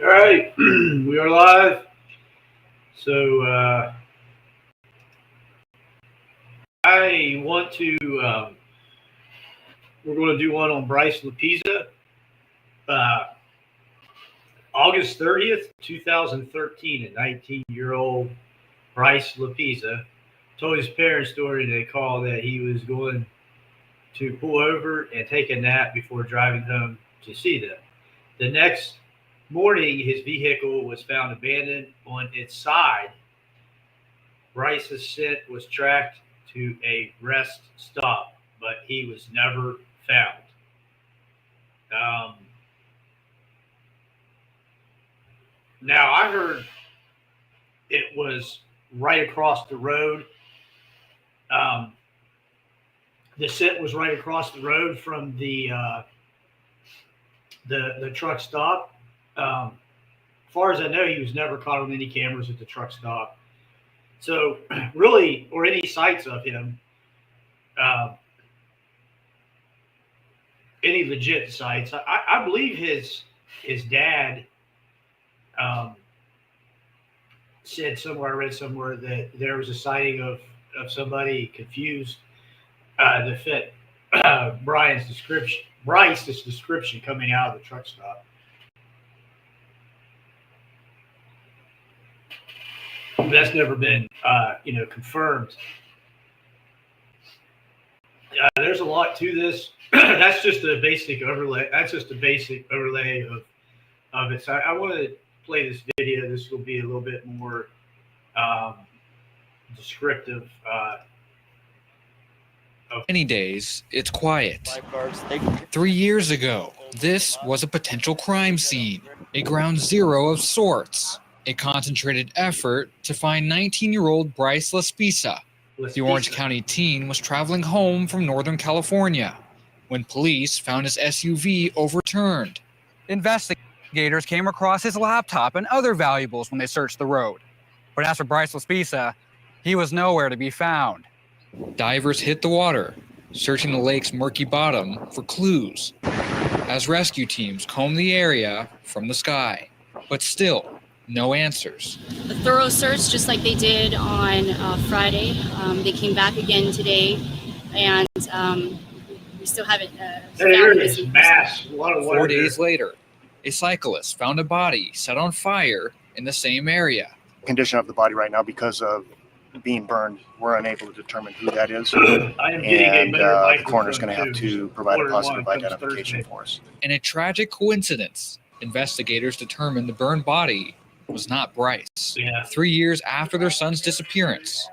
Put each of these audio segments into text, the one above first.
All right, we are live. So I want to. We're going to do one on Bryce Laspisa, uh, August 30th, 2013. A 19-year-old Bryce Laspisa told his parents during a call that he was going to pull over and take a nap before driving home to see them. The next morning, his vehicle was found abandoned on its side. Bryce's scent was tracked to a rest stop, but he was never found. Um, Now, I heard it was right across the road. Um, the scent was right across the road from the truck stop. As far as I know, he was never caught on any cameras at the truck stop. So, really, or any sights of him, uh, any legit sites. I believe his dad um, said somewhere, I read somewhere that there was a sighting of somebody confused that fit Bryce's description coming out of the truck stop. That's never been confirmed. There's a lot to this. That's just a basic overlay. That's just a basic overlay of it. So I want to play this video. This will be a little bit more um, descriptive. Many days, it's quiet. 3 years ago, this was a potential crime scene, a ground zero of sorts, a concentrated effort to find 19-year-old Bryce Laspisa. The Orange County teen was traveling home from Northern California when police found his SUV overturned. Investigators came across his laptop and other valuables when they searched the road. But as for Bryce Laspisa, he was nowhere to be found. Divers hit the water, searching the lake's murky bottom for clues, as rescue teams combed the area from the sky. But still, no answers. A thorough search, just like they did on Friday. They came back again today, and we still haven't found this mass. A lot of water. 4 days later, a cyclist found a body set on fire in the same area. Condition of the body right now, because of being burned, we're unable to determine who that is. And the coroner's going to have to provide a positive identification for us. In a tragic coincidence, investigators determined the burned body was not Bryce. 3 years after their son's disappearance,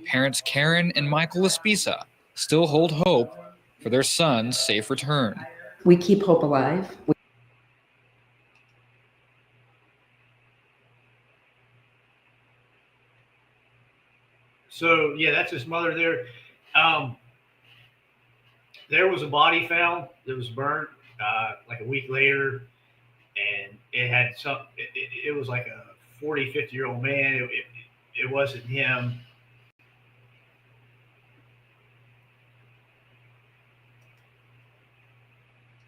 parents Karen and Michael Laspisa still hold hope for their son's safe return. We keep hope alive. So yeah, that's his mother there. There was a body found that was burned like a week later, and it had some. It was like a 40, 50-year-old man. It wasn't him.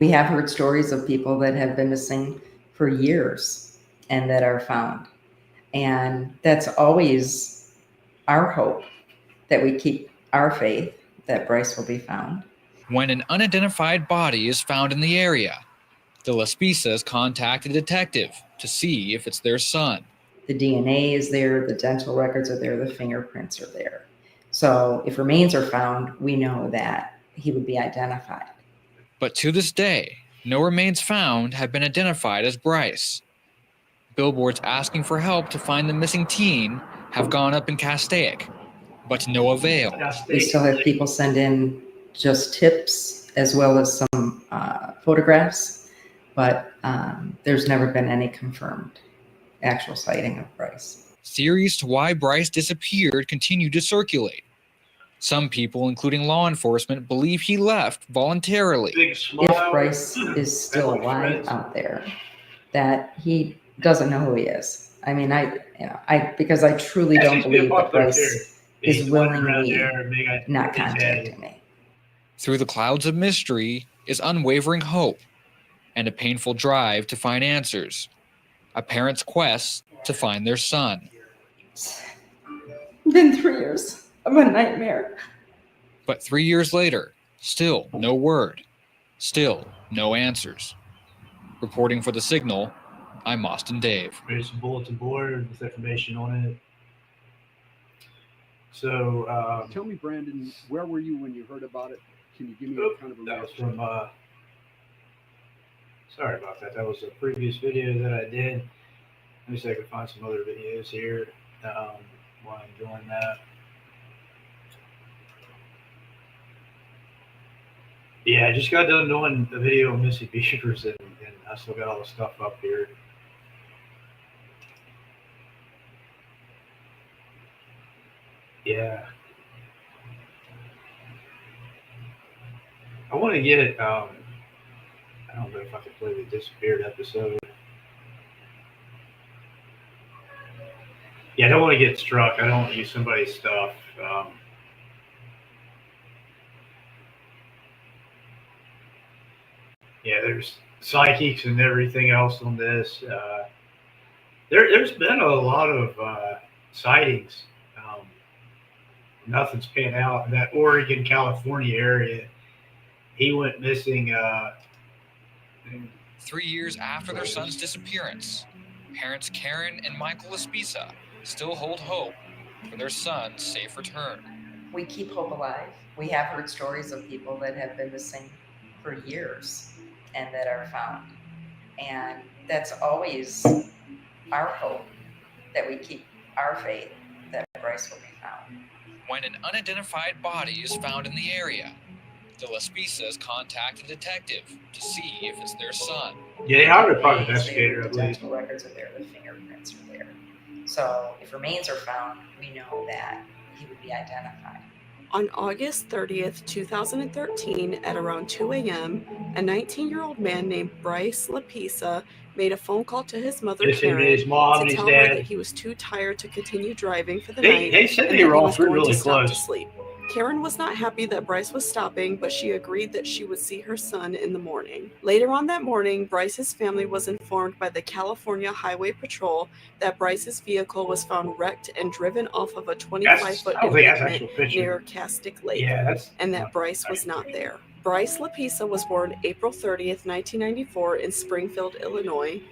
We have heard stories of people that have been missing for years and that are found. And that's always our hope, that we keep our faith that Bryce will be found. When an unidentified body is found in the area, the Laspisas contact a detective to see if it's their son. The DNA is there, the dental records are there, the fingerprints are there. So if remains are found, we know that he would be identified. But to this day, no remains found have been identified as Bryce. Billboards asking for help to find the missing teen have gone up in Castaic, but to no avail. We still have people send in just tips as well as some photographs, but there's never been any confirmed actual sighting of Bryce. Theories to why Bryce disappeared continue to circulate. Some people, including law enforcement, believe he left voluntarily. If Bryce is still alive out there, that he doesn't know who he is. I mean, because I truly don't believe that Bryce is willingly not contacting me. Through the clouds of mystery is unwavering hope and a painful drive to find answers. a parent's quest to find their son. It's been 3 years of a nightmare. But 3 years later, still no word, still no answers. Reporting for The Signal, I'm Austin Dave. There's a bulletin board with information on it. So, Tell me, Brandon, where were you when you heard about it? Can you give me a kind of a that was reaction? from, sorry about that. That was a previous video that I did. Let me see if I can find some other videos here while I'm doing that. Yeah, I just got done doing a video on Missy Beavers, and I still got all the stuff up here. Yeah. I want to get, I don't know if I can play the disappeared episode. Yeah, I don't want to get struck. I don't want to use somebody's stuff. Yeah, there's psychics and everything else on this. There's been a lot of sightings. Nothing's panned out in that Oregon, California area. He went missing. 3 years after their son's disappearance, parents Karen and Michael Laspisa still hold hope for their son's safe return. We keep hope alive. We have heard stories of people that have been missing for years and that are found. And that's always our hope, that we keep our faith that Bryce will be found. When an unidentified body is found in the area, the Laspisas contact a detective to see if it's their son. Yeah, they hired a private Remains investigator, I there, the believe. dental records are there, the fingerprints are there. So if remains are found, we know that he would be identified. On August 30th, 2013, at around 2 a.m., a 19-year-old man named Bryce Laspisa made a phone call to his mother, Missing Karen, his mom and to his tell her dad. that he was too tired to continue driving for the They night said and they that were he all was going really to stop to close. sleep. Karen was not happy that Bryce was stopping, but she agreed that she would see her son in the morning. Later on that morning, Bryce's family was informed by the California Highway Patrol that Bryce's vehicle was found wrecked and driven off of a 25-foot I don't think that's embankment actual picture. near Castic Lake, Yeah, that's and that Bryce was not there. Bryce Laspisa was born April 30th, 1994 in Springfield, Illinois.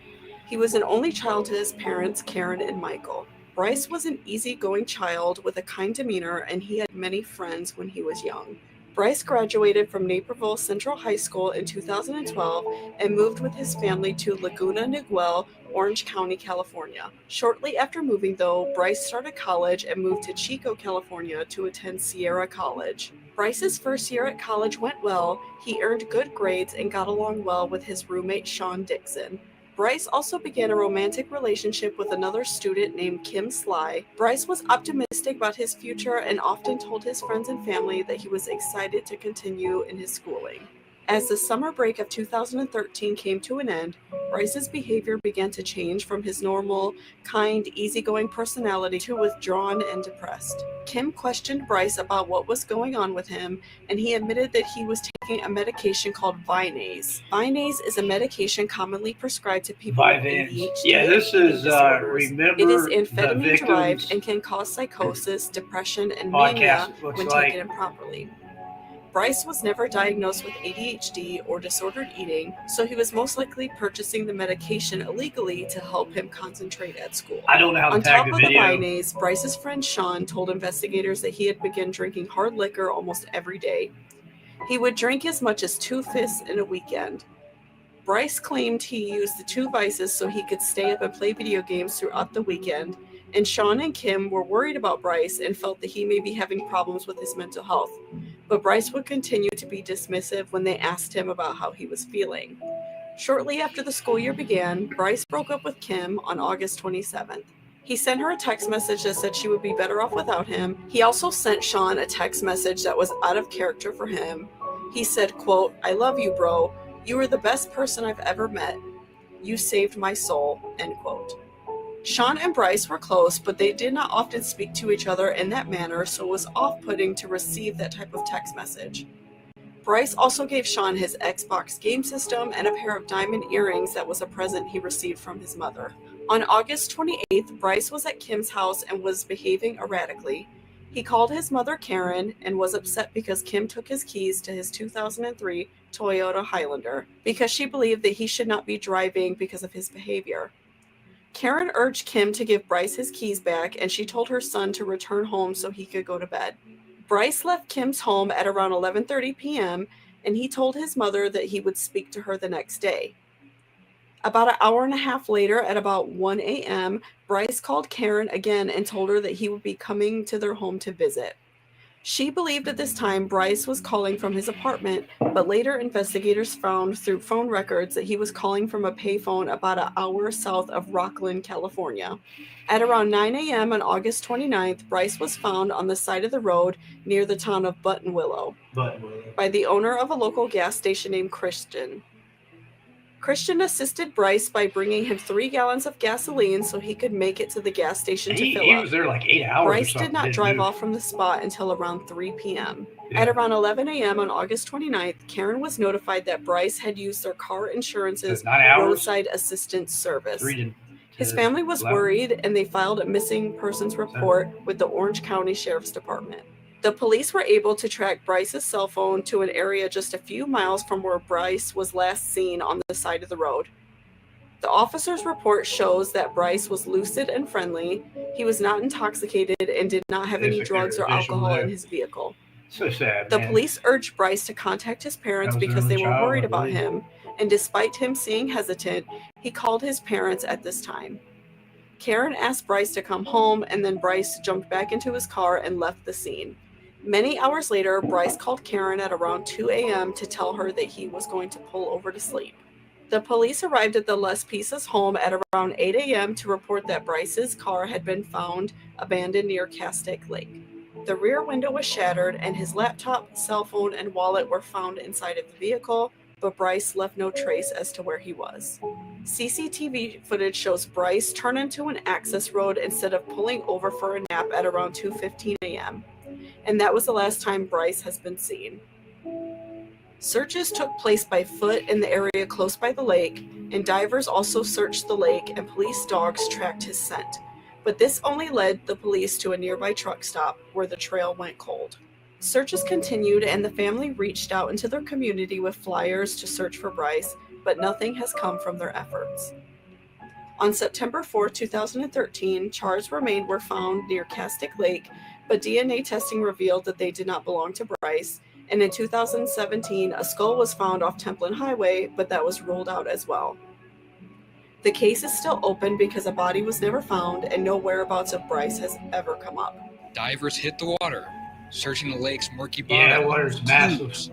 He was an only child to his parents, Karen and Michael. Bryce was an easygoing child with a kind demeanor, and he had many friends when he was young. Bryce graduated from Naperville Central High School in 2012 and moved with his family to Laguna Niguel, Orange County, California. Shortly after moving, though, Bryce started college and moved to Chico, California to attend Sierra College. Bryce's first year at college went well. He earned good grades and got along well with his roommate Sean Dixon. Bryce also began a romantic relationship with another student named Kim Sly. Bryce was optimistic about his future and often told his friends and family that he was excited to continue in his schooling. As the summer break of 2013 came to an end, Bryce's behavior began to change from his normal, kind, easygoing personality to withdrawn and depressed. Kim questioned Bryce about what was going on with him, and he admitted that he was taking a medication called Vinase. Vinase is a medication commonly prescribed to people with ADHD. Yeah, this is remember It is the amphetamine derived victims and can cause psychosis, depression, and mania podcast. It looks when like taken improperly. Bryce was never diagnosed with ADHD or disordered eating, so he was most likely purchasing the medication illegally to help him concentrate at school. I don't know how to On tag top the of the video. Vinase, Bryce's friend Sean told investigators that he had begun drinking hard liquor almost every day. He would drink as much as 2 fists in a weekend. Bryce claimed he used the 2 vices so he could stay up and play video games throughout the weekend, and Sean and Kim were worried about Bryce and felt that he may be having problems with his mental health. But Bryce would continue to be dismissive when they asked him about how he was feeling. Shortly after the school year began, Bryce broke up with Kim on August 27th. He sent her a text message that said she would be better off without him. He also sent Sean a text message that was out of character for him. He said, quote, "I love you, bro. You were the best person I've ever met. You saved my soul," end quote. Sean and Bryce were close, but they did not often speak to each other in that manner, so it was off-putting to receive that type of text message. Bryce also gave Sean his Xbox game system and a pair of diamond earrings that was a present he received from his mother. On August 28th, Bryce was at Kim's house and was behaving erratically. He called his mother Karen and was upset because Kim took his keys to his 2003 Toyota Highlander because she believed that he should not be driving because of his behavior. Karen urged Kim to give Bryce his keys back, and she told her son to return home so he could go to bed. Bryce left Kim's home at around 11:30 p.m., and he told his mother that he would speak to her the next day. About an hour and a half later, at about 1 a.m., Bryce called Karen again and told her that he would be coming to their home to visit. She believed at this time Bryce was calling from his apartment, but later investigators found through phone records that he was calling from a payphone about an hour south of Rockland, California. At around 9 a.m. on August 29th, Bryce was found on the side of the road near the town of Buttonwillow by the owner of a local gas station named Christian. Christian assisted Bryce by bringing him 3 gallons of gasoline so he could make it to the gas station to fill up. He was there like 8 hours. Bryce did not drive off from the spot until around 3 p.m. At around 11 a.m. on August 29th, Karen was notified that Bryce had used their car insurance's roadside assistance service. His family was worried, and they filed a missing persons report with the Orange County Sheriff's Department. The police were able to track Bryce's cell phone to an area just a few miles from where Bryce was last seen on the side of the road. The officer's report shows that Bryce was lucid and friendly. He was not intoxicated and did not have any drugs or alcohol in his vehicle. So sad. The police urged Bryce to contact his parents because they were worried about him, and despite him seeming hesitant, he called his parents at this time. Karen asked Bryce to come home, and then Bryce jumped back into his car and left the scene. Many hours later, Bryce called Karen at around 2 a.m. to tell her that he was going to pull over to sleep. The police arrived at the Laspisa's home at around 8 a.m. to report that Bryce's car had been found abandoned near Castaic Lake. The rear window was shattered, and his laptop, cell phone, and wallet were found inside of the vehicle, but Bryce left no trace as to where he was. CCTV footage shows Bryce turn into an access road instead of pulling over for a nap at around 2:15 a.m. And that was the last time Bryce has been seen. Searches took place by foot in the area close by the lake, and divers also searched the lake, and police dogs tracked his scent. But this only led the police to a nearby truck stop where the trail went cold. Searches continued, and the family reached out into their community with flyers to search for Bryce, but nothing has come from their efforts. On September 4, 2013, charred remains were found near Castaic Lake, but DNA testing revealed that they did not belong to Bryce, and in 2017, a skull was found off Templin Highway, but that was ruled out as well. The case is still open because a body was never found, and no whereabouts of Bryce has ever come up. Divers hit the water, searching the lake's murky bottom. Yeah, that water's massive.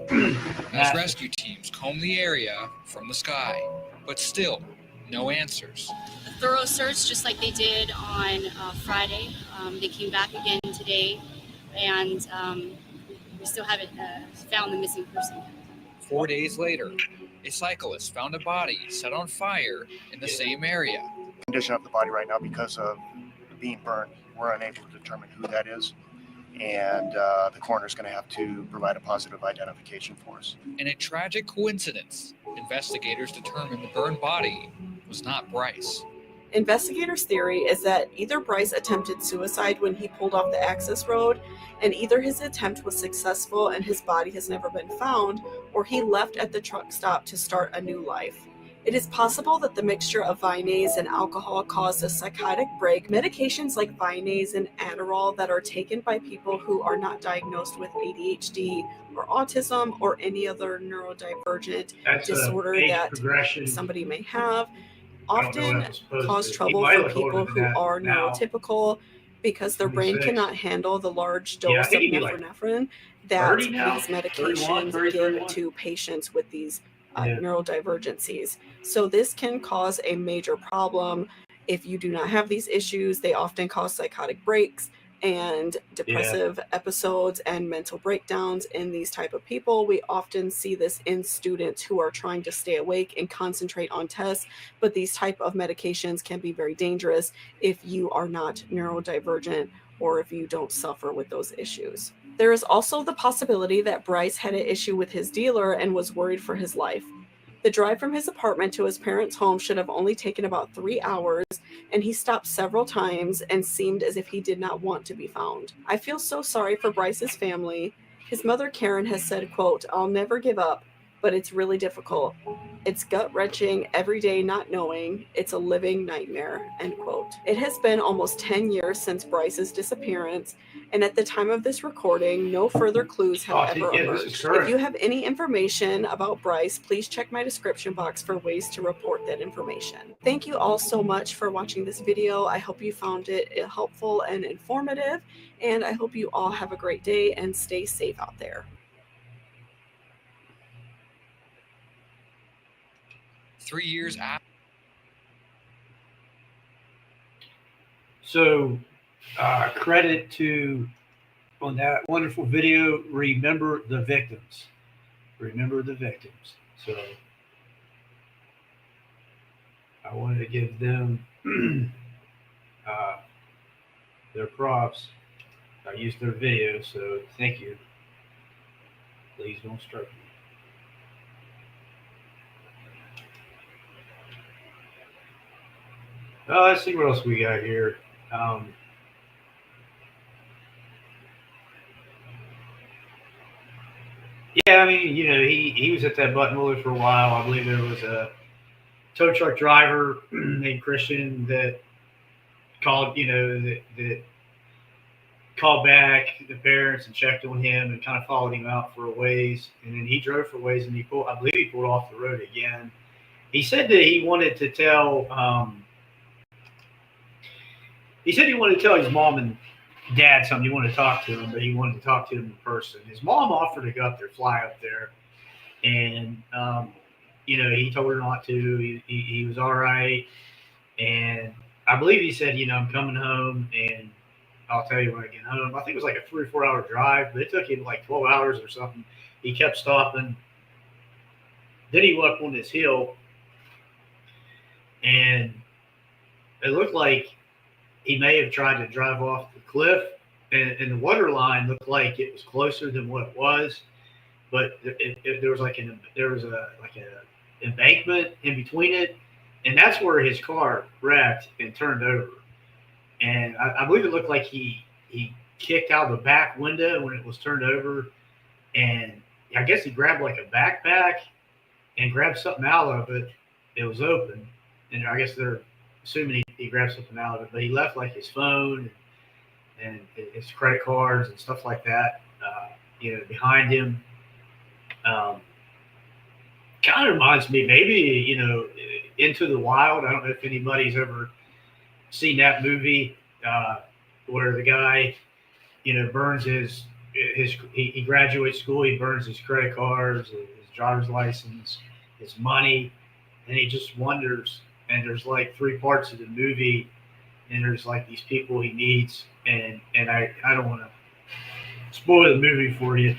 As rescue teams comb the area from the sky, but still, no answers. A thorough search, just like they did on Friday. They came back again today, and we still haven't found the missing person. 4 days later, a cyclist found a body set on fire in the same area. The condition of the body right now, because of being burned, we're unable to determine who that is. And the coroner's going to have to provide a positive identification for us. In a tragic coincidence, investigators determined the burned body was not Bryce. Investigators' theory is that either Bryce attempted suicide when he pulled off the access road, and either his attempt was successful and his body has never been found, or he left at the truck stop to start a new life. It is possible that the mixture of Vinase and alcohol caused a psychotic break. Medications like Vinase and Adderall that are taken by people who are not diagnosed with ADHD or autism or any other neurodivergent disorder that somebody may have often cause trouble for people who are neurotypical because their brain cannot handle the large dose of norepinephrine that these medications give to patients with these neurodivergencies. So this can cause a major problem. If you do not have these issues, they often cause psychotic breaks and depressive episodes and mental breakdowns in these type of people. We often see this in students who are trying to stay awake and concentrate on tests, but these type of medications can be very dangerous if you are not neurodivergent or if you don't suffer with those issues. There is also the possibility that Bryce had an issue with his dealer and was worried for his life. The drive from his apartment to his parents' home should have only taken about 3 hours, and he stopped several times and seemed as if he did not want to be found. I feel so sorry for Bryce's family. His mother, Karen, has said, quote, "I'll never give up, but it's really difficult. It's gut-wrenching every day not knowing. It's a living nightmare," end quote. It has been almost 10 years since Bryce's disappearance, and at the time of this recording, no further clues have ever emerged. If you have any information about Bryce, please check my description box for ways to report that information. Thank you all so much for watching this video. I hope you found it helpful and informative, and I hope you all have a great day and stay safe out there. 3 years after. So, credit to on that wonderful video. Remember the victims. Remember the victims. So, I wanted to give them their props. I used their video, so thank you. Please don't strike me. Let's see what else we got here. Yeah, I mean, he was at that Buttonwillow for a while. I believe there was a tow truck driver named Christian that called, that called back the parents and checked on him and kind of followed him out for a ways. And then he drove for a ways, and I believe he pulled off the road again. He said that he wanted to tell, his mom and dad something. He wanted to talk to him, but he wanted to talk to him in person. His mom offered to go up there, fly up there, and he told her not to. He was all right, and I believe he said, I'm coming home, and I'll tell you when I get home. I think it was like a 3 or 4 hour drive, but it took him like 12 hours or something. He kept stopping. Then he went up on this hill, and it looked like he may have tried to drive off the cliff, and the water line looked like it was closer than what it was, but there was like an embankment in between it, and that's where his car wrecked and turned over. And I believe it looked like he kicked out the back window when it was turned over, and I guess he grabbed like a backpack and grabbed something out of it. It was open, and I guess they're assuming he grabbed something out of it, but he left like his phone and his credit cards and stuff like that, behind him. Kind of reminds me, maybe, Into the Wild. I don't know if anybody's ever seen that movie where the guy, burns he graduates school, he burns his credit cards, his driver's license, his money, and he just wonders. And there's like 3 parts of the movie, and there's like these people he meets, and I don't want to spoil the movie for you,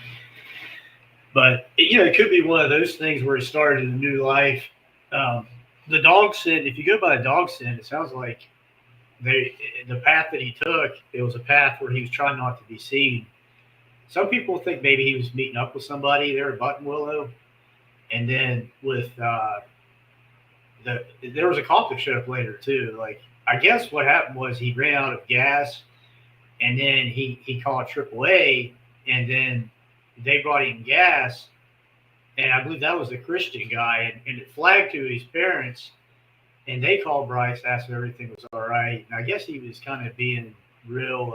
but it could be one of those things where he started a new life. The dog scent, if you go by the dog scent, it sounds like the path that he took, it was a path where he was trying not to be seen. Some people think maybe he was meeting up with somebody there at Buttonwillow, and then with there was a cop that showed up later too. Like, I guess what happened was he ran out of gas, and then he called AAA, and then they brought him gas, and I believe that was the Christian guy, and it flagged to his parents, and they called Bryce, asked if everything was all right. And I guess he was kind of being real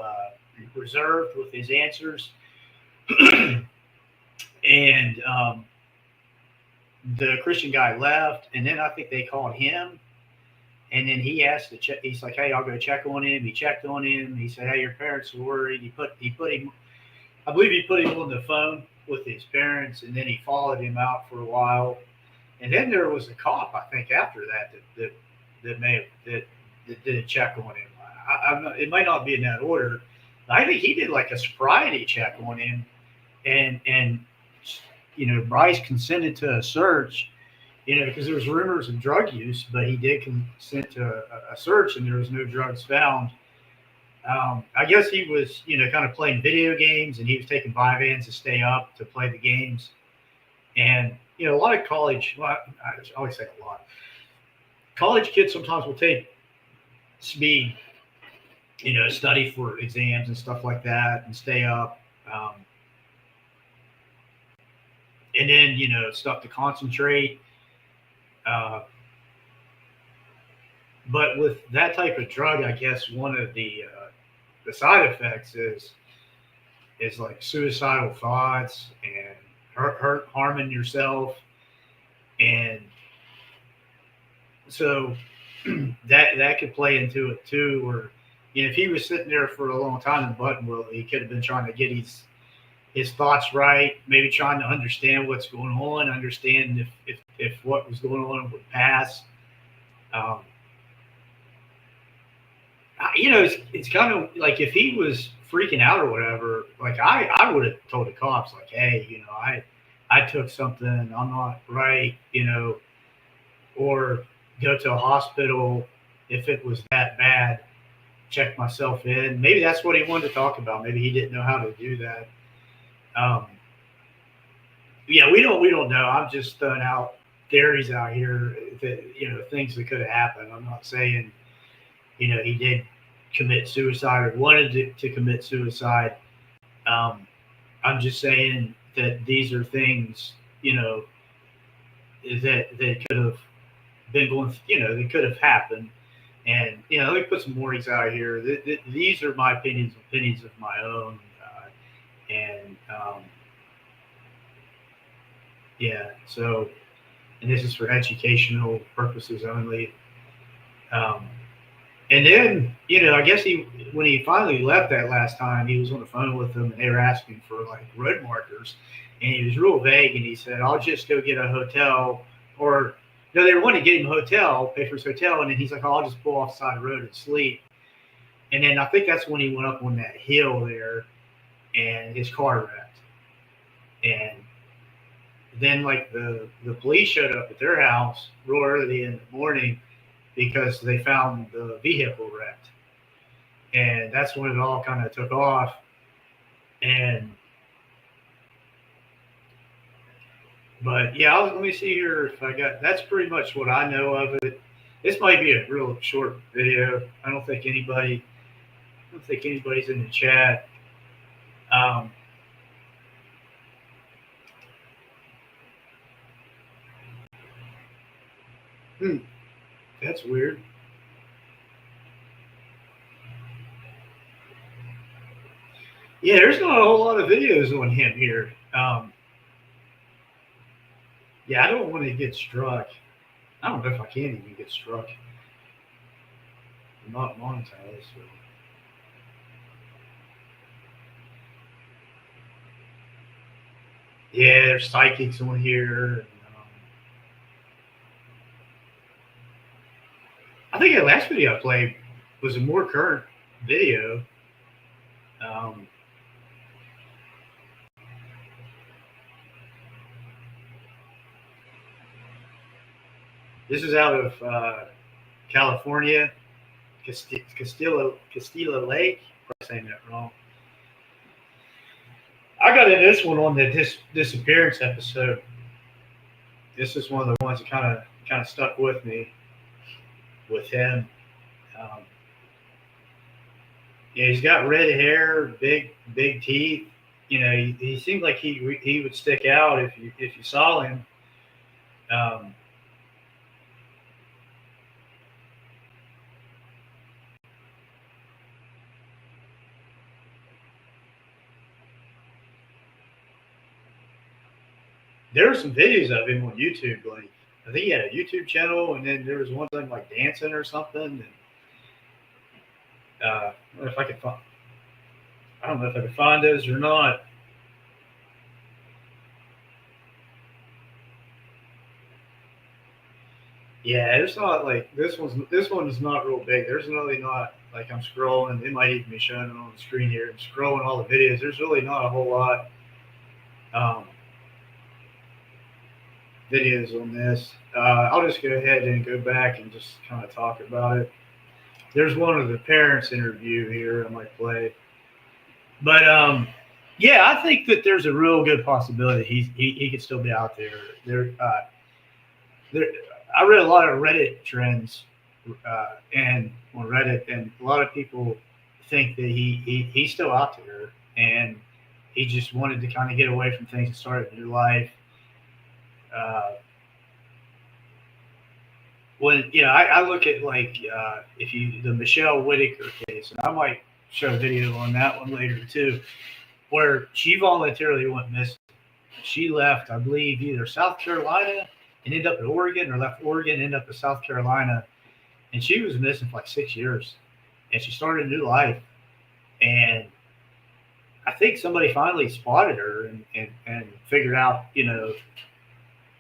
reserved with his answers, and the Christian guy left, and then I think they called him, and then he asked to check. He's like, "Hey, I'll go check on him." He checked on him. He said, "Hey, your parents are worried." He put him. I believe he put him on the phone with his parents, and then he followed him out for a while. And then there was a cop, I think, after that did a check on him. It might not be in that order. I think he did like a sobriety check on him, and Bryce consented to a search, because there was rumors of drug use, but he did consent to a search, and there was no drugs found. I guess he was, kind of playing video games, and he was taking Vyvanse to stay up to play the games. And, a lot of college, well, I always say a lot. College kids sometimes will take be, study for exams and stuff like that and stay up. And then, stuff to concentrate. But with that type of drug, I guess one of the side effects is like suicidal thoughts and harming yourself. And so that could play into it too, or if he was sitting there for a long time in Buttonwillow, he could have been trying to get his thoughts right, maybe trying to understand what's going on, understand if what was going on would pass. It's kind of like if he was freaking out or whatever, like I would have told the cops, like, hey, I took something, I'm not right, or go to a hospital if it was that bad, check myself in. Maybe that's what he wanted to talk about. Maybe he didn't know how to do that. Yeah, we don't know. I'm just throwing out theories out here that, things that could have happened. I'm not saying, he did commit suicide or wanted to commit suicide. I'm just saying that these are things, that could have been going, that could have happened. And, let me put some warnings out here. These are my opinions of my own. Yeah, so, and this is for educational purposes only. And then, I guess when he finally left that last time, he was on the phone with them and they were asking for like road markers. And he was real vague and he said, I'll just go get a hotel, or no, they wanted to get him a hotel, pay for his hotel. And then he's like, I'll just pull off the side of the road and sleep. And then I think that's when he went up on that hill there and his car wrecked. And then like the police showed up at their house real early in the morning because they found the vehicle wrecked. And that's when it all kind of took off. But yeah, let me see here if I got, that's pretty much what I know of it. This might be a real short video. I don't think anybody's in the chat. That's weird. Yeah, there's not a whole lot of videos on him here. Yeah, I don't want to get struck. I don't know if I can even get struck. I'm not monetized. So. Yeah, there's psychics on here. I think the last video I played was a more current video. This is out of California, Castilla Lake. I'm saying that wrong. I got in this one on the disappearance episode. This is one of the ones that kind of stuck with me with him. Yeah, he's got red hair, big teeth. He seemed like he would stick out if you saw him. There were some videos of him on YouTube. Like, I think he had a YouTube channel, and then there was one thing like dancing or something. And I don't know if I could find those or not. Yeah, it's not like this one is not real big. There's really not, like, I'm scrolling. It might even be showing it on the screen here. I'm scrolling all the videos. There's really not a whole lot. Videos on this. I'll just go ahead and go back and just kind of talk about it. There's one of the parents interview here I might play. But yeah, I think that there's a real good possibility he could still be out there. I read a lot of Reddit trends and on Reddit, and a lot of people think that he's still out there, and he just wanted to kind of get away from things and start a new life. When I look at like the Michelle Whitaker case, and I might show a video on that one later too, where she voluntarily went missing. She left, I believe, either South Carolina and ended up in Oregon, or left Oregon and ended up in South Carolina, and she was missing for like 6 years, and she started a new life, and I think somebody finally spotted her and figured out,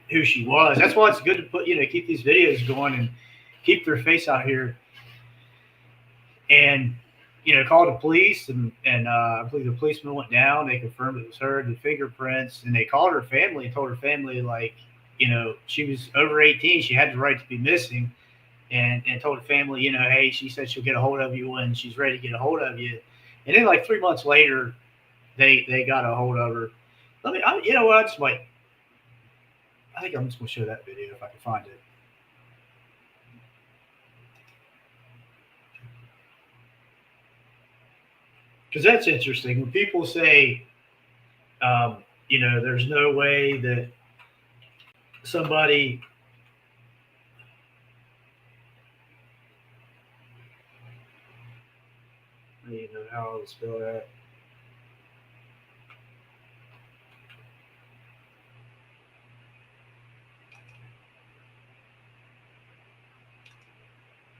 who she was. That's why it's good to put, keep these videos going and keep their face out here, and call the police, and I believe the policeman went down. They confirmed it was her, the fingerprints, and they called her family and told her family, like, she was over 18, she had the right to be missing, and told the family, hey, she said she'll get a hold of you when she's ready to get a hold of you. And then like 3 months later, they got a hold of her. I think I'm just going to show that video if I can find it. Because that's interesting. When people say, there's no way that somebody I need to know how to spell that.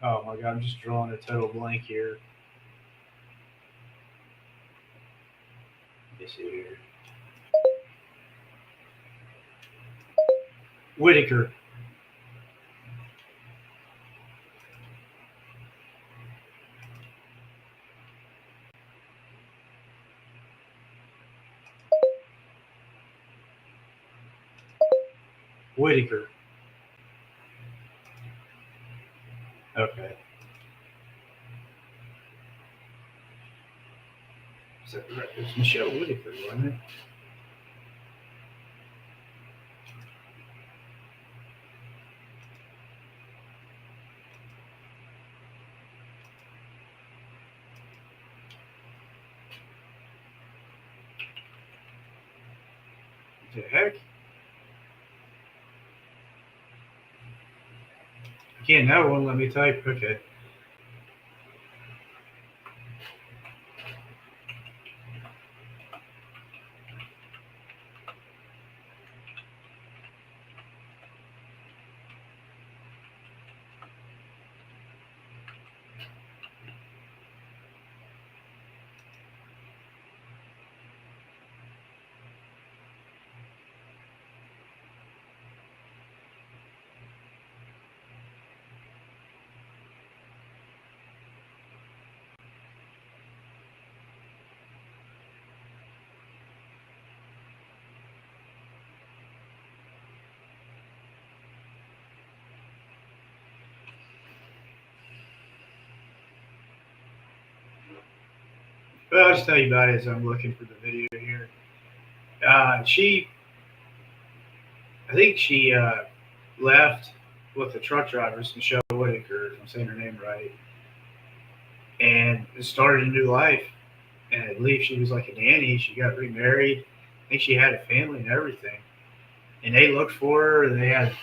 Oh my God, I'm just drawing a total blank here. Let me see here. Whitaker. Whitaker. Okay. Is that right? It's Michelle Whitaker, wasn't it? The heck? Again, that won't let me type. Okay. Well, I'll just tell you about it as I'm looking for the video here. I think she left with the truck drivers, Michelle Whitaker, if I'm saying her name right, and started a new life. And I believe she was like a nanny. She got remarried. I think she had a family and everything. And they looked for her. They had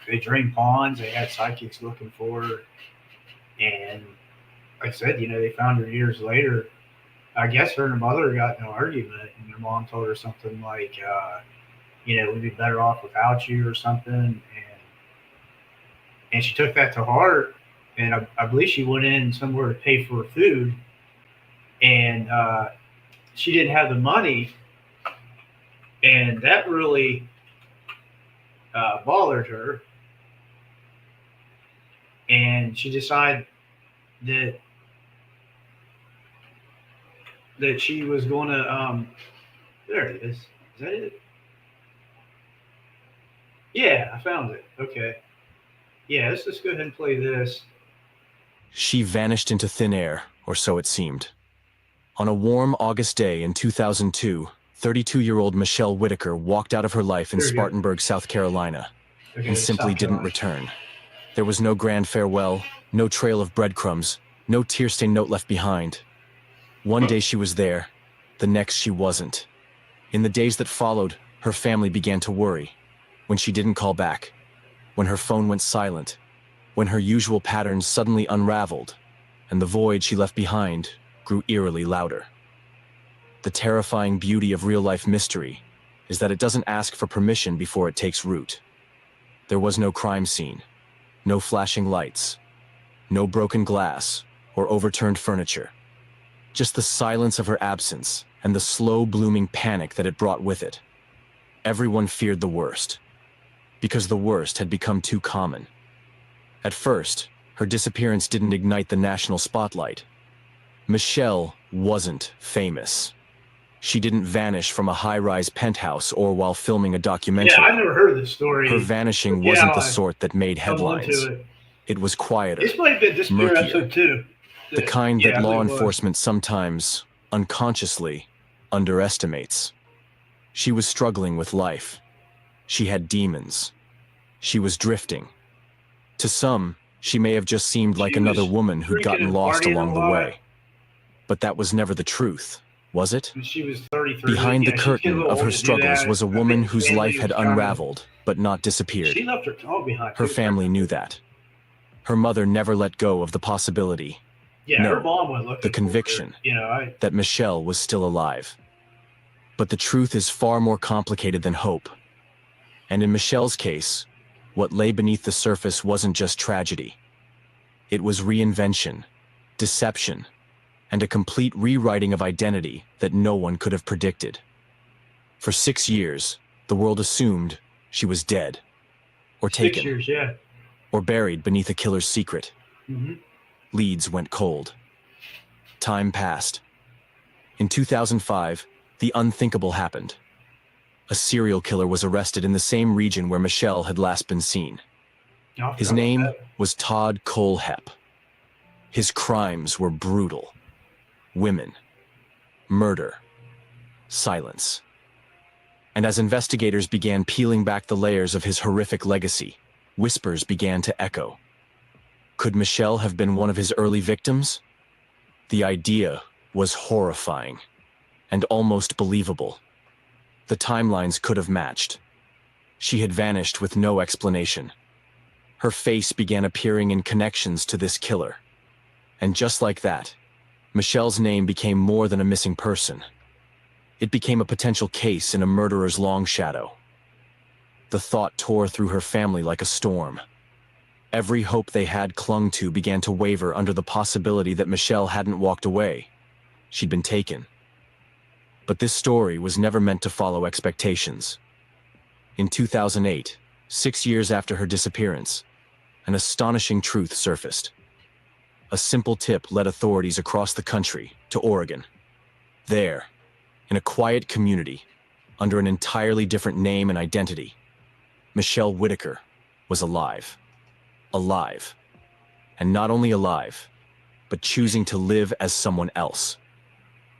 they drained ponds. They had psychics looking for her. And like I said, they found her years later. I guess her and her mother got in an argument, and her mom told her something like, we'd be better off without you or something. And she took that to heart. And I believe she went in somewhere to pay for her food. And she didn't have the money. And that really bothered her. And she decided that she was going to, there it is. Is that it? Yeah, I found it. Okay. Yeah, let's just go ahead and play this. She vanished into thin air, or so it seemed. On a warm August day in 2002, 32-year-old Michelle Whitaker walked out of her life in Spartanburg, South Carolina, and simply didn't return. There was no grand farewell, no trail of breadcrumbs, no tear-stained note left behind. One day she was there, the next she wasn't. In the days that followed, her family began to worry. When she didn't call back, when her phone went silent, when her usual patterns suddenly unraveled, and the void she left behind grew eerily louder. The terrifying beauty of real-life mystery is that it doesn't ask for permission before it takes root. There was no crime scene, no flashing lights, no broken glass or overturned furniture. Just the silence of her absence and the slow-blooming panic that it brought with it. Everyone feared the worst, because the worst had become too common. At first, her disappearance didn't ignite the national spotlight. Michelle wasn't famous. She didn't vanish from a high-rise penthouse or while filming a documentary. Yeah, I never heard this story. Her vanishing wasn't the sort that made headlines. It was quieter, This might have been this murkier. episode too. The kind Yeah, that I law think it was. enforcement sometimes, unconsciously, underestimates. She was struggling with life. She had demons. She was drifting. To some, she may have just seemed like She another was woman who'd drinking gotten and lost partying along a the lot. way. But that was never the truth, was it? When she was 33. Behind yeah, the she's getting a curtain little of her old to do struggles that. was a I woman think whose family life had was trying to- unraveled, but not disappeared. She left her dog behind. Her too. family knew that. Her mother never let go of the possibility Yeah, no, her mom went looking the for conviction her. You know, that Michelle was still alive. But the truth is far more complicated than hope. And in Michelle's case, what lay beneath the surface wasn't just tragedy. It was reinvention, deception, and a complete rewriting of identity that no one could have predicted. For 6 years, the world assumed she was dead, or 6 taken, years, yeah. or buried beneath a killer's secret. Mm-hmm. Leads went cold. Time passed. In 2005, the unthinkable happened. A serial killer was arrested in the same region where Michelle had last been seen. His name was Todd Colehep. His crimes were brutal. Women, murder, silence. And as investigators began peeling back the layers of his horrific legacy, whispers began to echo. Could Michelle have been one of his early victims? The idea was horrifying and almost believable. The timelines could have matched. She had vanished with no explanation. Her face began appearing in connections to this killer. And just like that, Michelle's name became more than a missing person. It became a potential case in a murderer's long shadow. The thought tore through her family like a storm. Every hope they had clung to began to waver under the possibility that Michelle hadn't walked away. She'd been taken. But this story was never meant to follow expectations. In 2008, 6 years after her disappearance, an astonishing truth surfaced. A simple tip led authorities across the country to Oregon. There, in a quiet community, under an entirely different name and identity, Michelle Whitaker was alive. Alive. And not only alive, but choosing to live as someone else.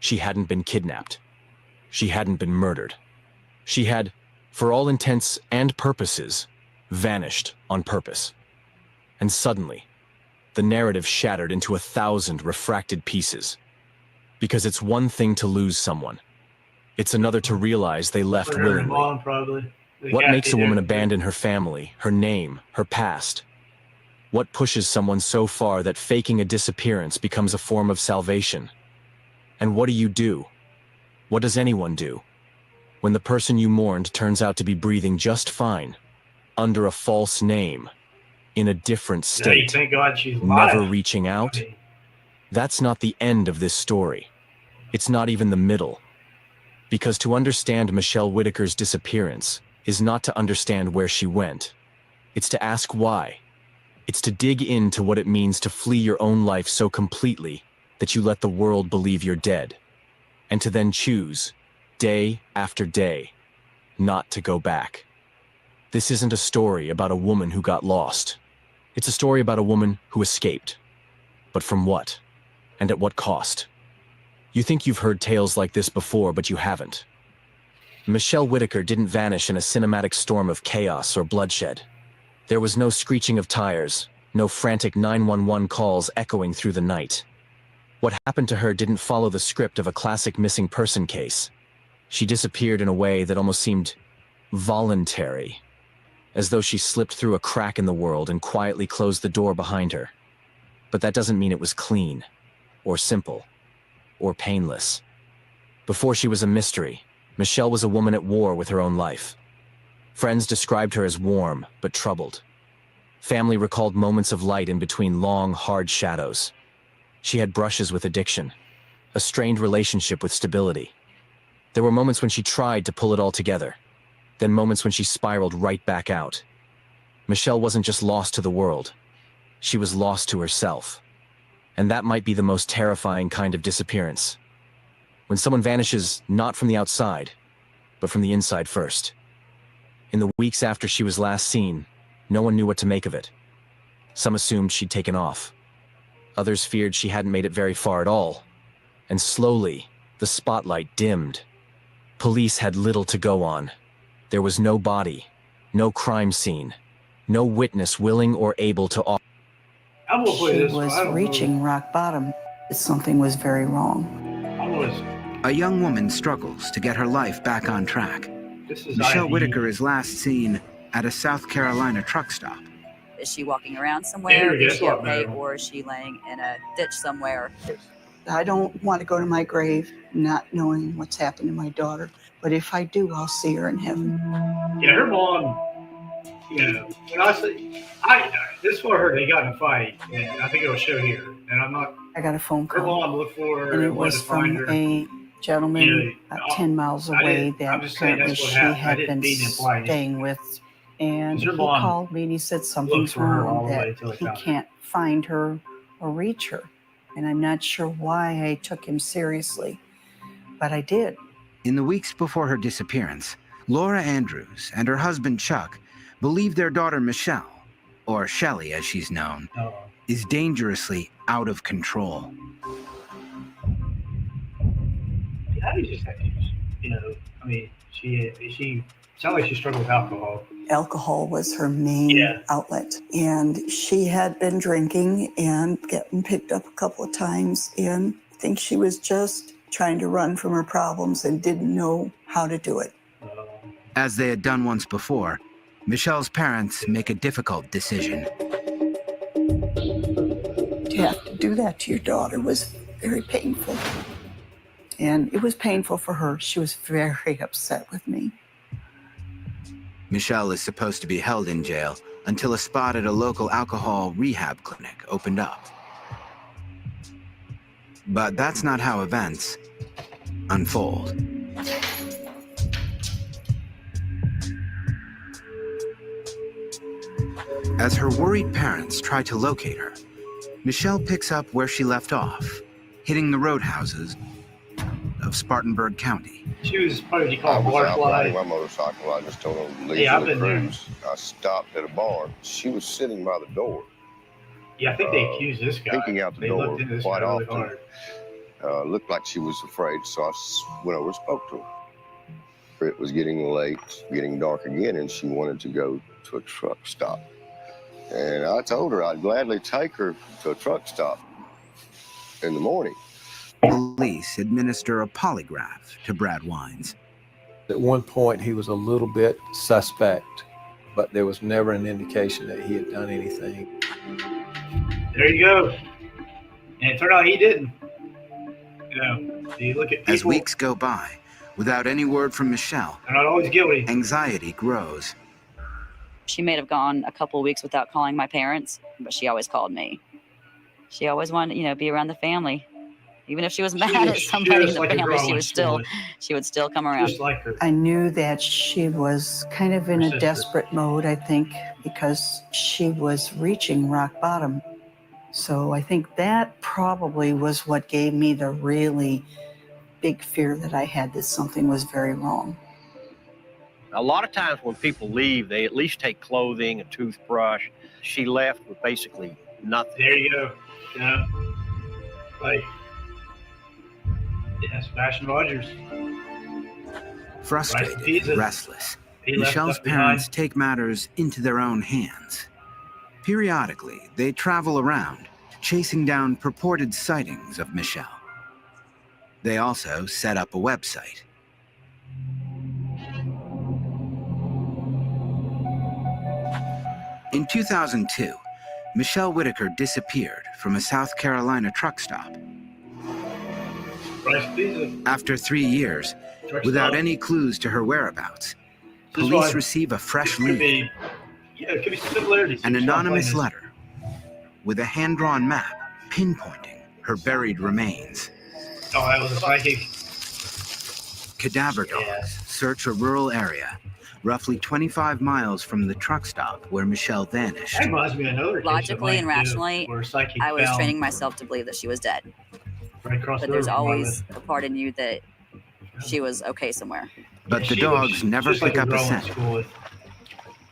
She hadn't been kidnapped. She hadn't been murdered. She had, for all intents and purposes, vanished on purpose. And suddenly, the narrative shattered into 1,000 refracted pieces. Because it's one thing to lose someone. It's another to realize they left For her willingly. mom, probably. The What cat makes a they woman did. abandon her family, her name, her past? What pushes someone so far that faking a disappearance becomes a form of salvation? And what do? What does anyone do? When the person you mourned turns out to be breathing just fine, under a false name, in a different Now you state, thank God she's alive. never reaching out? I mean, That's not the end of this story. It's not even the middle. Because to understand Michelle Whitaker's disappearance is not to understand where she went. It's to ask why. It's to dig into what it means to flee your own life so completely that you let the world believe you're dead. And to then choose, day after day, not to go back. This isn't a story about a woman who got lost. It's a story about a woman who escaped. But from what? And at what cost? You think you've heard tales like this before, but you haven't. Michelle Whitaker didn't vanish in a cinematic storm of chaos or bloodshed. There was no screeching of tires, no frantic 911 calls echoing through the night. What happened to her didn't follow the script of a classic missing person case. She disappeared in a way that almost seemed voluntary, as though she slipped through a crack in the world and quietly closed the door behind her. But that doesn't mean it was clean, or simple, or painless. Before she was a mystery, Michelle was a woman at war with her own life. Friends described her as warm, but troubled. Family recalled moments of light in between long, hard shadows. She had brushes with addiction, a strained relationship with stability. There were moments when she tried to pull it all together, then moments when she spiraled right back out. Michelle wasn't just lost to the world. She was lost to herself. And that might be the most terrifying kind of disappearance. When someone vanishes not from the outside, but from the inside first. In the weeks after she was last seen, no one knew what to make of it. Some assumed she'd taken off. Others feared she hadn't made it very far at all. And slowly, the spotlight dimmed. Police had little to go on. There was no body, no crime scene, no witness willing or able to offer. She was reaching rock bottom. Something was very wrong. A young woman struggles to get her life back on track. Michelle Whitaker is last seen at a South Carolina truck stop. Is she walking around somewhere? Is she okay? Or is she laying in a ditch somewhere? I don't want to go to my grave not knowing what's happened to my daughter. But if I do, I'll see her in heaven. Yeah, her mom, you know, when I say, this for her, they got in a fight, and I think it'll show here. And I'm not. I got a phone call. Her mom looked for her. And it was from a gentleman about 10 miles away that apparently she had been staying with. And he called me and he said something's wrong, that he can't find her or reach her. And I'm not sure why I took him seriously, but I did. In the weeks before her disappearance, Laura Andrews and her husband Chuck believe their daughter Michelle, or Shelley as she's known, is dangerously out of control. You know, I mean, she sounded like she struggled with alcohol. Alcohol was her main outlet. And she had been drinking and getting picked up a couple of times. And I think she was just trying to run from her problems and didn't know how to do it. As they had done once before, Michelle's parents make a difficult decision. To have to do that to your daughter was very painful. And it was painful for her. She was very upset with me. Michelle is supposed to be held in jail until a spot at a local alcohol rehab clinic opened up. But that's not how events unfold. As her worried parents try to locate her, Michelle picks up where she left off, hitting the roadhouses of Spartanburg County. She was probably called I was out Waterfly. riding my motorcycle. I just told her to leave for the cruise. I stopped at a bar. She was sitting by the door. Yeah, I think they accused this guy. Peeking out the They door looked into this quite guy really often. hard. Looked like she was afraid, so I went over and spoke to her. It was getting late, getting dark again, and she wanted to go to a truck stop. And I told her I'd gladly take her to a truck stop in the morning. Police administer a polygraph to Brad Wines. At one point, he was a little bit suspect, but there was never an indication that he had done anything. There you go. And it turned out he didn't. You know, you look at people. As weeks go by, without any word from Michelle, they're not always guilty. Anxiety grows. She may have gone a couple of weeks without calling my parents, but she always called me. She always wanted, you know, be around the family. Even if she was mad at somebody in the family, she would still come around. Just like her. I knew that she was kind of in a desperate mode, I think, because she was reaching rock bottom. So I think that probably was what gave me the really big fear that I had that something was very wrong. A lot of times when people leave, they at least take clothing, a toothbrush. She left with basically nothing. There you go. Yeah. Like, yeah, Sebastian Rogers. Frustrated, restless, Michelle's parents take matters into their own hands. Periodically, they travel around, chasing down purported sightings of Michelle. They also set up a website. In 2002, Michelle Whitaker disappeared from a South Carolina truck stop. After 3 years, without any clues to her whereabouts, police receive a fresh lead. It could be similarities. An anonymous letter with a hand-drawn map pinpointing her buried remains. Oh, that was a psychic. Cadaver dogs search a rural area, roughly 25 miles from the truck stop where Michelle vanished. That reminds me of another case Logically and rationally, I was training myself to believe that she was dead. Right across But the there's road from always a part in you that she was okay somewhere. But the dogs never pick up a scent,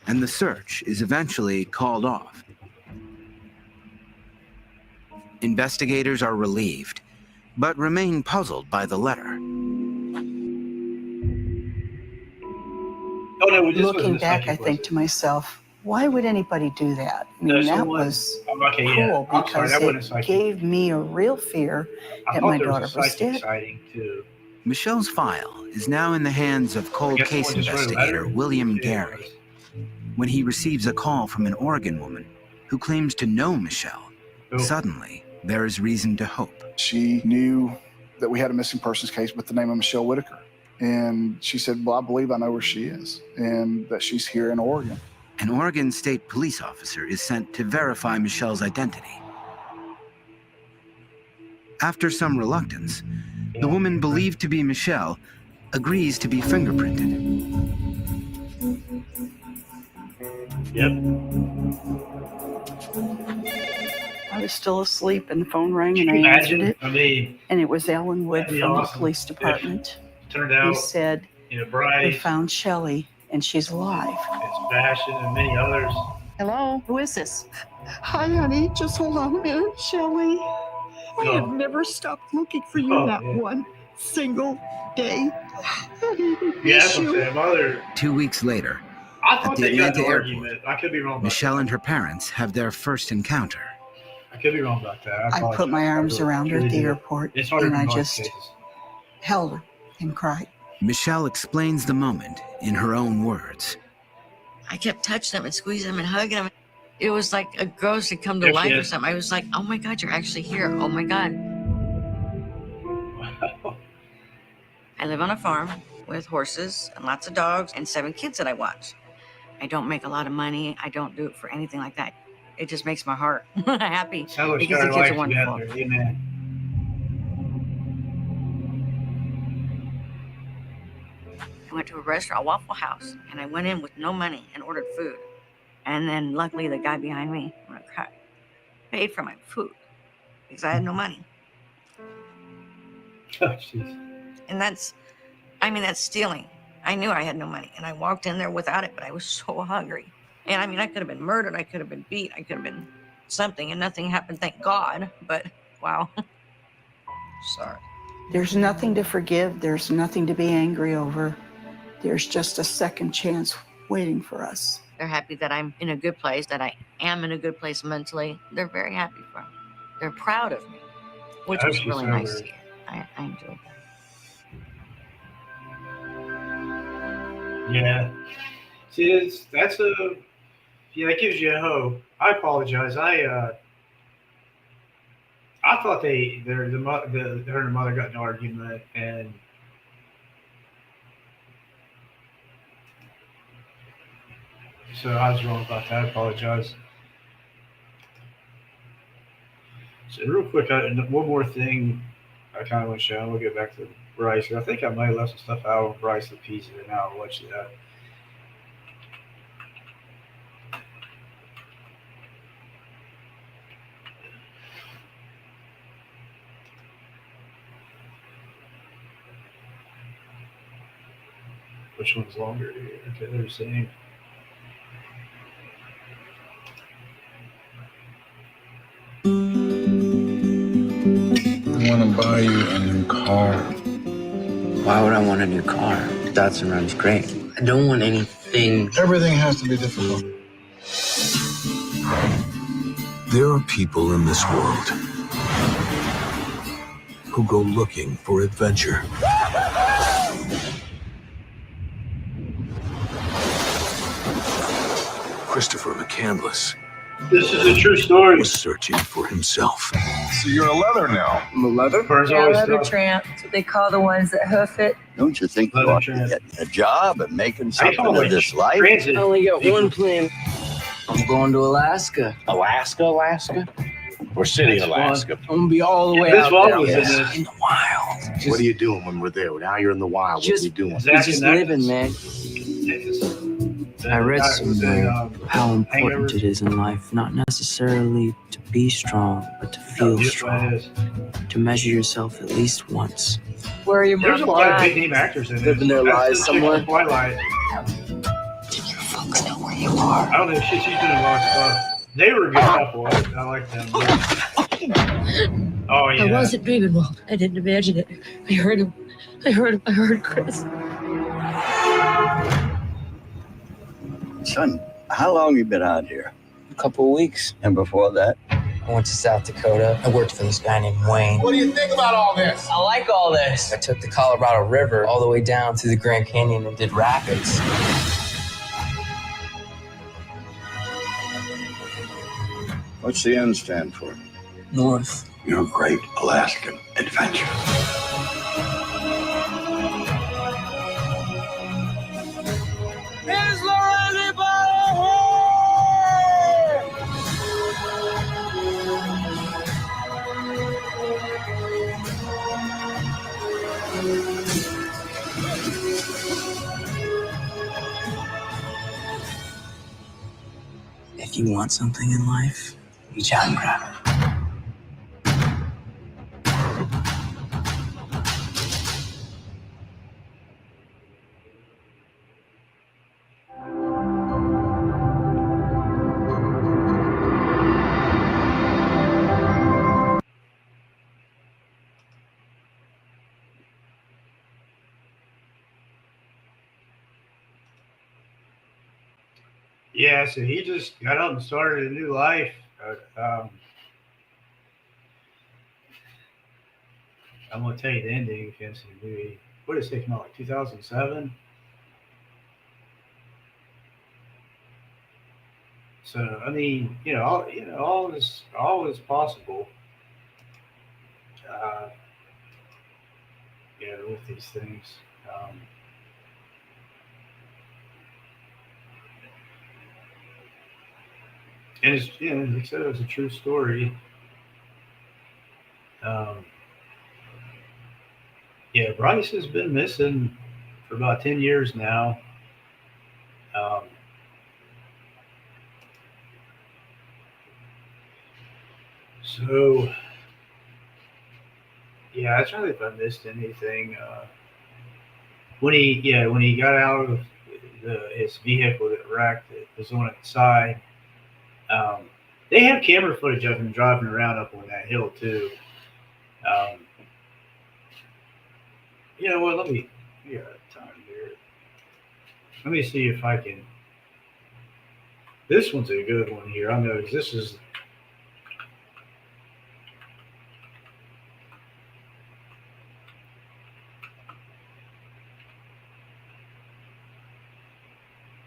and the search is eventually called off. Investigators are relieved, but remain puzzled by the letter. Looking back, I think to myself, why would anybody do that? I mean, that was cruel because it gave me a real fear that my daughter was dead. Michelle's file is now in the hands of cold case investigator William Gary. When he receives a call from an Oregon woman who claims to know Michelle, suddenly there is reason to hope. She knew that we had a missing persons case with the name of Michelle Whitaker. And she said, well, I believe I know where she is and that she's here in Oregon. An Oregon State police officer is sent to verify Michelle's identity. After some reluctance, the woman believed to be Michelle agrees to be fingerprinted. Yep. I was still asleep and the phone rang and I answered it. And it was Alan Wood from the police department. Turned out, he said, Bryce, we found Shelley and she's alive. It's Bastion and many others. Hello, who is this? Hi, honey. Just hold on a minute, Shelley. I have never stopped looking for you not one single day. Mother. 2 weeks later, at the Atlanta airport, I could be wrong. Michelle and her parents have their first encounter. I could be wrong about that. I put my arms around her at the airport and I just held her and cried. Michelle explains the moment in her own words. I kept touching them and squeezing them and hugging them. It was like a ghost had come to life or something. I was like, oh my God, you're actually here. Oh my God. I live on a farm with horses and lots of dogs and 7 kids that I watch. I don't make a lot of money. I don't do it for anything like that. It just makes my heart happy because the kids are wonderful. Amen. I went to a restaurant, a Waffle House, and I went in with no money and ordered food. And then luckily the guy behind me, when I cried, paid for my food because I had no money. Oh, jeez. And that's stealing. I knew I had no money and I walked in there without it, but I was so hungry. And I mean, I could have been murdered. I could have been beat. I could have been something and nothing happened, thank God. But wow. Sorry. There's nothing to forgive. There's nothing to be angry over. There's just a second chance waiting for us. They're happy that I'm in a good place, that I am in a good place mentally. They're very happy for me. They're proud of me, which was really nice to hear. I enjoyed that. Yeah. See, that gives you a hope. I apologize. I thought her and the mother got in an argument, and so I was wrong about that. I apologize. So real quick, one more thing I kind of want to show. We'll get back to Bryce. I think I might have left some stuff out on Bryce Laspisa, and now I'll let you that. Which one's longer here? Okay, they're the same. I want to buy you a new car. Why would I want a new car? Datsun runs great. I don't want any everything has to be difficult. There are people in this world who go looking for adventure. Christopher McCandless. This is a true story. Was searching for himself. So you're a leather now. I'm a leather? Yeah, leather tramp. That's what they call the ones that hoof it. Don't you think you ought to get a job and making something of this life? I only got one plan. I'm going to Alaska. Alaska? We're sitting in Alaska. I'm gonna be all the way This out one there was in yes, this. in the wild. What are you doing when we're there? Now you're in the wild. What are you doing? Just living, man. I read somewhere how important it is in life, not necessarily to be strong, but to feel strong. To measure yourself at least once. Where are your There's a mom lot and of dad? big name actors in this. Living their That's lives the chick somewhere. from Twilight. Did your folks know where you are? I don't know. She's doing a lot of stuff. They were a good couple. I like them. Oh yeah. I wasn't dreaming, Walt. I didn't imagine it. I heard him. I heard Chris. Son, how long you been out here? A couple of weeks. And before that? I went to South Dakota. I worked for this guy named Wayne. What do you think about all this? I like all this. I took the Colorado River all the way down through the Grand Canyon and did rapids. What's the N stand for? North. Your great Alaskan adventure. Is there anybody If you want something in life, reach out and grab it. Yeah, so he just got up and started a new life. I'm going to tell you the ending if you haven't seen the movie. What did it take him out, like 2007? So, I mean, all is possible. With these things. And it's, like I said, it was a true story. Bryce has been missing for about 10 years now. So, I was trying to think if I missed anything. When he got out of his vehicle that wrecked, it was on its side. They have camera footage of him driving around up on that hill too. You know what? Let me time here. Let me see if I can. This one's a good one here. I know this is.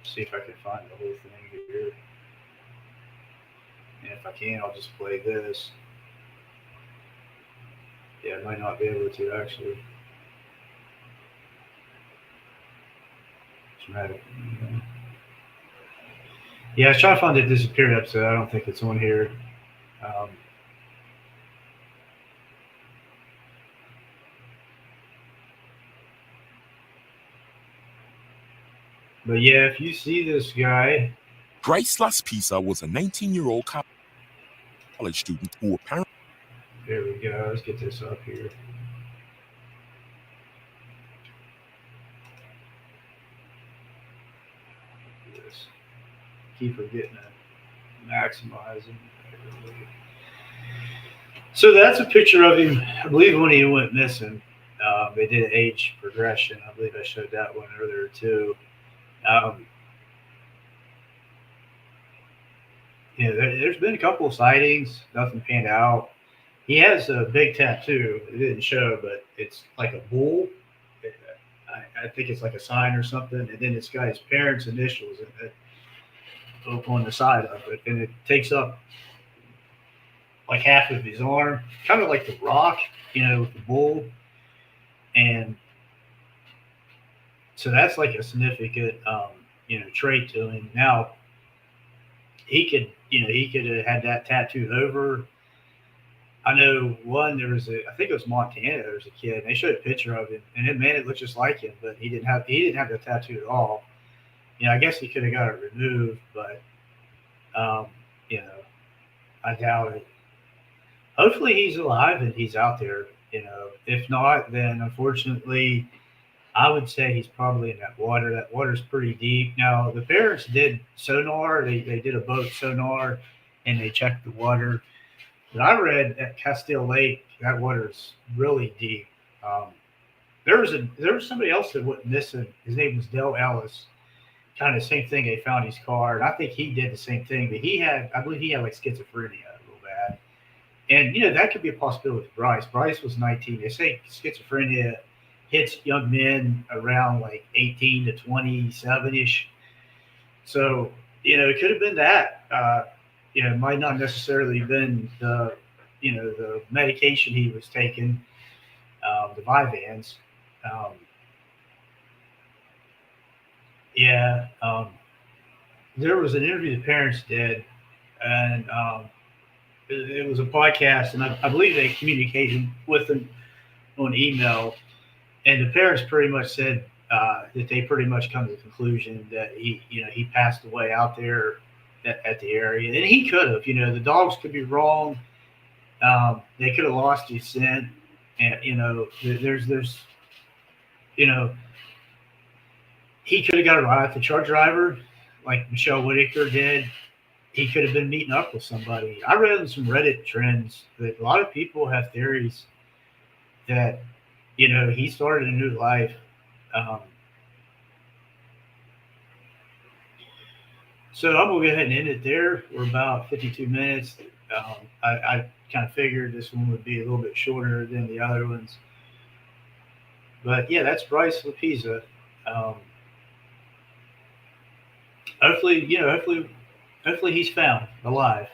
See if I can find the whole thing here. And if I can, I'll just play this. I might not be able to actually. Dramatic. I was trying to find the disappeared episode. I don't think it's on here. But if you see this guy. Bryce Laspisa was a 19-year-old college student who apparently... There we go. Let's get this up here. Keep forgetting to maximize him. So that's a picture of him, I believe, when he went missing. They did age progression. I believe I showed that one earlier too. there's been a couple of sightings, nothing panned out. He has a big tattoo. It didn't show, but it's like a bull. I think it's like a sign or something, and then it's got his parents' initials in it up on the side of it, and it takes up like half of his arm, kind of like the Rock, with the bull, and so that's like a significant, trait to him. Now, he could have had that tattooed over. I know I think it was Montana. There was a kid. And they showed a picture of him, and it looked just like him, but he didn't have the tattoo at all. I guess he could have got it removed, but I doubt it. Hopefully, he's alive and he's out there. If not, then unfortunately, I would say he's probably in that water. That water's pretty deep. Now, the parents did sonar. They did a boat sonar, and they checked the water. But I read at Castile Lake, that water's really deep. There was somebody else that went missing. His name was Dale Ellis. Kind of the same thing. They found his car, and I think he did the same thing. But I believe he had like schizophrenia a little bad. And that could be a possibility with Bryce. Bryce was 19. They say schizophrenia hits young men around like 18 to 27-ish. So, it could have been that. It might not necessarily been the medication he was taking, the Vyvanse. There was an interview the parents did, and it was a podcast, and I believe they communicated with them on email, and the parents pretty much said that they pretty much come to the conclusion that he passed away out there at the area, and he could have. The dogs could be wrong. They could have lost his scent, and there's he could have got a ride with the truck driver, like Michelle Whitaker did. He could have been meeting up with somebody. I read in some Reddit trends that a lot of people have theories that he started a new life. So I'm going to go ahead and end it there. We're about 52 minutes. I kind of figured this one would be a little bit shorter than the other ones. But yeah, that's Bryce Laspisa. Hopefully he's found alive.